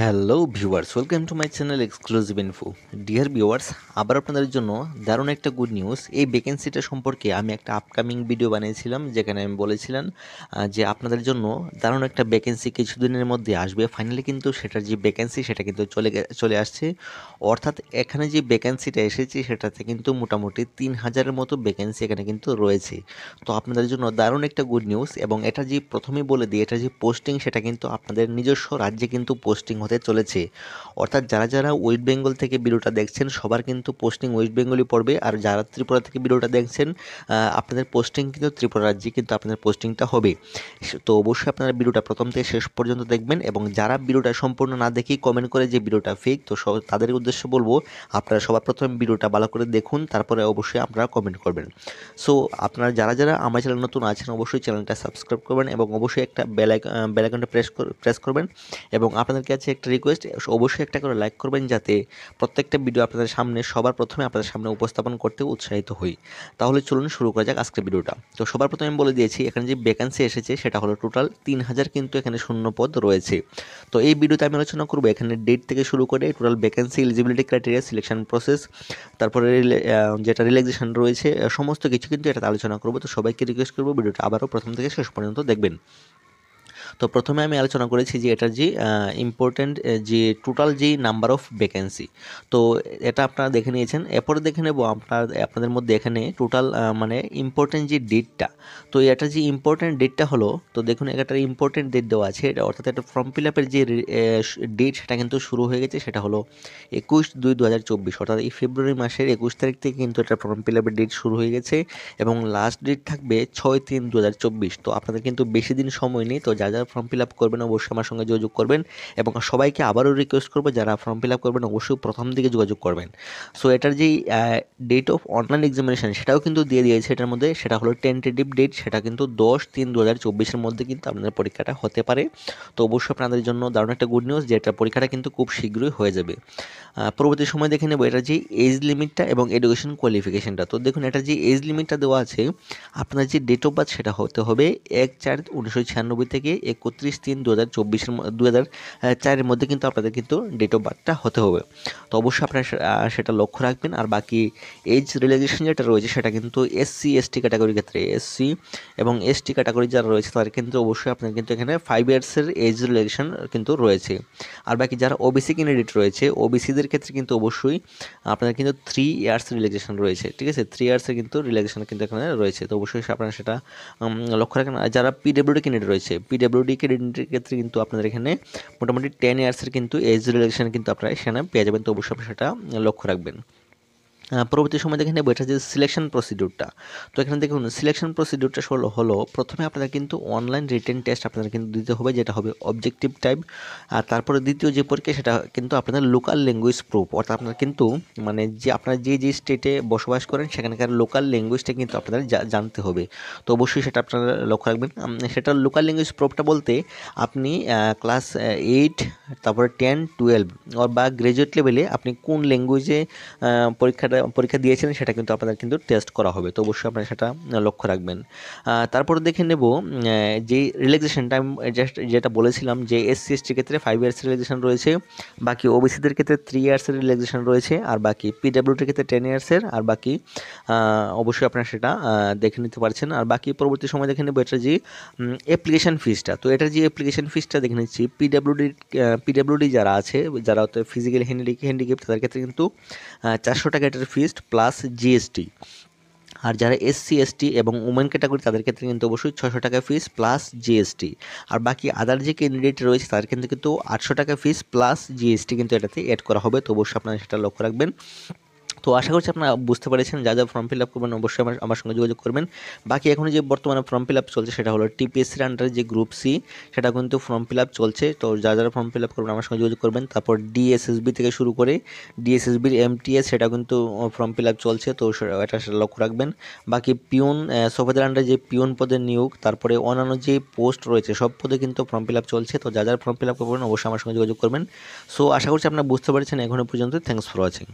Hello viewers, welcome to my channel exclusive info. Dear viewers, আবার আপনাদের জন্য দারুণ একটা গুড নিউজ। এই ভ্যাকেন্সিটা সম্পর্কে আমি একটা আপকামিং ভিডিও বানিয়েছিলাম, যেখানে আমি বলেছিলাম যে আপনাদের জন্য দারুণ একটা ভ্যাকেন্সি কিছুদিনের মধ্যে আসবে। ফাইনালি কিন্তু সেটার যে ভ্যাকেন্সি সেটা কিন্তু চলে আসছে। অর্থাৎ এখানে যে ভ্যাকেন্সিটা এসেছে সেটাতে কিন্তু মোটামুটি 3000-এর মতো ভ্যাকেন্সি এখানে কিন্তু রয়েছে। তো আপনাদের জন্য দারুণ একটা গুড নিউজ, এবং এটা যে প্রথমেই বলে দিই, এটা যে পোস্টিং সেটা কিন্তু আপনাদের নিজস্ব রাজ্যে কিন্তু পোস্টিং হতে চলেছে। অর্থাৎ যারা যারা ওয়েস্ট বেঙ্গল থেকে ভিডিওটা দেখছেন সবার কিন্তু পোস্টিং ওয়েস্ট বেঙ্গলই পড়বে, আর যারা ত্রিপুরা থেকে ভিডিওটা দেখছেন আপনাদের পোস্টিং কিন্তু ত্রিপুরা রাজ্যে কিন্তু আপনাদের পোস্টিংটা হবে। তো অবশ্যই আপনারা ভিডিওটা প্রথম থেকে শেষ পর্যন্ত দেখবেন, এবং যারা ভিডিওটা সম্পূর্ণ না দেখেই কমেন্ট করে যে ভিডিওটা ফেক, তো তাদের উদ্দেশ্যে বলবো আপনারা সবার প্রথমে ভিডিওটা ভালো করে দেখুন, তারপরে অবশ্যই আপনারা কমেন্ট করবেন। সো আপনারা যারা যারা আমার চ্যানেল নতুন আছেন অবশ্যই চ্যানেলটা সাবস্ক্রাইব করবেন, এবং অবশ্যই একটা বেল আইকনটা প্রেস করবেন, এবং আপনাদের কাছে একটা রিকোয়েস্ট, অবশ্যই একটা করে লাইক করবেন, যাতে প্রত্যেকটা ভিডিও আপনাদের সামনে সবার প্রথমে আপনাদের সামনে উপস্থাপন করতে উৎসাহিত হই। তাহলে চলুন শুরু করা যাক আজকের ভিডিওটা। তো সবার প্রথমে আমি বলে দিয়েছি এখানে যে ভ্যাকেন্সি এসেছে সেটা হলো টোটাল 3000 কিন্তু এখানে শূন্য পদ রয়েছে। তো এই ভিডিওতে আমি আলোচনা করবো এখানে ডেট থেকে শুরু করে total vacancy, eligibility criteria, selection process, তারপরে যেটা রিল্যাক্সেশন রয়েছে, সমস্ত কিছু কিন্তু এটা আলোচনা করবো। তো সবাইকে রিকোয়েস্ট করবো ভিডিওটা আবারও প্রথম থেকে শেষ পর্যন্ত দেখবেন। তো প্রথমে আমি আলোচনা করেছি যে এটার যে ইম্পর্ট্যান্ট যে টোটাল যে নাম্বার অফ ভ্যাকেন্সি, তো এটা আপনারা দেখে নিয়েছেন। এরপরে দেখে নেব আপনাদের মধ্যে এখানে টোটাল মানে ইম্পর্ট্যান্ট যে ডেটটা, তো এটা যে ইম্পর্ট্যান্ট ডেটটা হলো, তো দেখুন একটা ইম্পর্ট্যান্ট ডেট দেওয়া আছে, অর্থাৎ একটা ফর্ম ফিল আপের যে ডেট সেটা কিন্তু শুরু হয়ে গেছে, সেটা হলো 21/2/2024, অর্থাৎ এই ফেব্রুয়ারি মাসের 21 তারিখ থেকে কিন্তু এটা ফর্ম ফিল আপের ডেট শুরু হয়ে গেছে, এবং লাস্ট ডেট থাকবে 6/3/2024। তো আপনাদের কিন্তু বেশি দিন সময় নেই। তো যারা ফর্ম ফিল আপ করবেন অবশ্যই আমার সঙ্গে যোগাযোগ করবেন, এবং সবাইকে আবারও রিকোয়েস্ট করবো যারা ফর্ম ফিল আপ করবেন অবশ্যই প্রথম দিকে যোগাযোগ করবেন। সো এটার যেই ডেট অফ অনলাইন এক্সামিনেশন সেটাও কিন্তু দিয়ে দিয়েছে এটার মধ্যে, সেটা হলো টেন্টেটিভ ডেট, সেটা কিন্তু 10/3/2024-এর মধ্যে কিন্তু আপনাদের পরীক্ষাটা হতে পারে। তো অবশ্যই আপনাদের জন্য দারুণ একটা গুড নিউজ যে এটা পরীক্ষাটা কিন্তু খুব শীঘ্রই হয়ে যাবে। পরবর্তী সময় দেখে নেব এটার যে এজ লিমিটটা এবং এডুকেশন কোয়ালিফিকেশনটা। তো দেখুন এটার যে এজ লিমিটটা দেওয়া আছে, আপনার যে ডেট অফ বার্থ সেটা হতে হবে 1/4/1996 থেকে 31/3/2024 2004-এর মধ্যে কিন্তু আপনাদের কিন্তু ডেট অফ বার্থটা হতে হবে। তো অবশ্যই আপনারা সেটা লক্ষ্য রাখবেন। আর বাকি এজ রিল্যাক্সেশন যেটা রয়েছে সেটা কিন্তু SC/ST ক্যাটাগরির ক্ষেত্রে, SC এবং ST ক্যাটাগরি যারা রয়েছে তাদের কিন্তু অবশ্যই আপনার কিন্তু এখানে 5 ইয়ার্সের এজ রিল্যাক্সেশন কিন্তু রয়েছে। আর বাকি যারা ওবিসি ক্যান্ডিডেট রয়েছে, ওবিসিদের ক্ষেত্রে কিন্তু অবশ্যই আপনাদের কিন্তু 3 ইয়ার্স রিল্যাক্সেশন রয়েছে, ঠিক আছে, 3 ইয়ার্সের কিন্তু রিল্যাক্সেশন কিন্তু এখানে রয়েছে। তো অবশ্যই আপনারা সেটা লক্ষ্য রাখেন। আর যারা পিডব্লিউডি ক্যান্ডিডেট রয়েছে, পিডব্লিউডি ক্যান্ডিডেটের ক্ষেত্রে কিন্তু আপনাদের এখানে মোটামুটি 10 ইয়ার্সের কিন্তু এজ রিল্যাক্সেশন কিন্তু আপনারা সেখানে পেয়ে যাবেন। তো অবশ্যই আপনি সেটা লক্ষ্য রাখবেন। পরবর্তী সময় দেখে নেব এটা যে সিলেকশন প্রসিডিউরটা। তো এখানে দেখুন সিলেকশন প্রসিডিউরটা হলো প্রথমে আপনাদের কিন্তু অনলাইন রিটেন টেস্ট আপনাদের কিন্তু দিতে হবে, যেটা হবে অবজেক্টিভ টাইপ। আর তারপরে দ্বিতীয় যে পরীক্ষা সেটা কিন্তু আপনাদের লোকাল ল্যাঙ্গুয়েজ প্রুফ, অর্থাৎ আপনার কিন্তু মানে যে আপনারা যে স্টেটে বসবাস করেন সেখানকার লোকাল ল্যাঙ্গুয়েজটা কিন্তু আপনাদের জানতে হবে। তো অবশ্যই সেটা আপনারা লক্ষ্য রাখবেন। সেটা লোকাল ল্যাঙ্গুয়েজ প্রুফটা বলতে আপনি ক্লাস 8, তারপরে 10, 12 বা গ্র্যাজুয়েট লেভেলে আপনি কোন ল্যাঙ্গুয়েজে পরীক্ষা দিয়েছিলেন সেটা কিন্তু আপনাদের কিন্তু টেস্ট করা হবে। তো অবশ্যই আপনারা সেটা লক্ষ্য রাখবেন। তারপর দেখে নেব যে রিল্যাক্সেশনটা আমি যেটা বলেছিলাম যে SC/ST ক্ষেত্রে 5 ইয়ার্সের রিল্যাক্সেশন রয়েছে, বাকি ওবিসিদের ক্ষেত্রে 3 ইয়ার্সের রিল্যাক্সেশন রয়েছে, আর বাকি পিডব্লিউডির ক্ষেত্রে 10 ইয়ার্সের, আর বাকি অবশ্যই আপনারা সেটা দেখে নিতে পারছেন। আর বাকি পরবর্তী সময় দেখে নেব এটা যে অ্যাপ্লিকেশন ফিসটা। তো এটার যে অ্যাপ্লিকেশন ফিসটা দেখে নিচ্ছি, পিডব্লিউডি যারা আছে, যারা ফিজিক্যালি হ্যান্ডিক্যাপ তাদের ক্ষেত্রে কিন্তু 400 টাকা এটার ফিস প্লাস জিএসটি। আর যারা SC/ST এবং উমেন ক্যাটাগরি তাদের ক্ষেত্রে কিন্তু অবশ্যই 600 টাকা ফিস প্লাস জিএসটি। আর বাকি আদার যে ক্যান্ডিডেট রয়েছে তাদের কিন্তু 800 টাকা ফিস প্লাস জিএসটি কিন্তু এটাতে অ্যাড করা হবে। তো অবশ্যই আপনারা সেটা লক্ষ্য রাখবেন। তো আশা করছি আপনারা বুঝতে পেরেছেন। যা ফর্ম ফিল আপ করবেন অবশ্যই আমার সঙ্গে যোগাযোগ করবেন। বাকি এখন যে বর্তমানে ফর্ম ফিল আপ চলছে সেটা হলো TPSCর আন্ডারে যে গ্রুপ সি, সেটা কিন্তু ফর্ম ফিল আপ চলছে। তো যারা ফর্ম ফিল আপ করবেন আমার সঙ্গে যোগাযোগ করবেন। তারপর DSSB থেকে শুরু করে DSSBর MTS সেটা কিন্তু ফর্ম ফিল আপ চলছে, তো এটা সেটা লক্ষ্য রাখবেন। বাকি পিওন সফেদের আন্ডারে যে পিওন পদের নিয়োগ, তারপরে অন্যান্য যে পোস্ট রয়েছে সব পদে কিন্তু ফর্ম ফিল আপ চলছে। তো যারা ফর্ম ফিল আপ করবেন অবশ্যই আমার সঙ্গে যোগাযোগ করবেন। সো আশা করছি আপনারা বুঝতে পেরেছেন এখনও পর্যন্ত। Thanks for watching.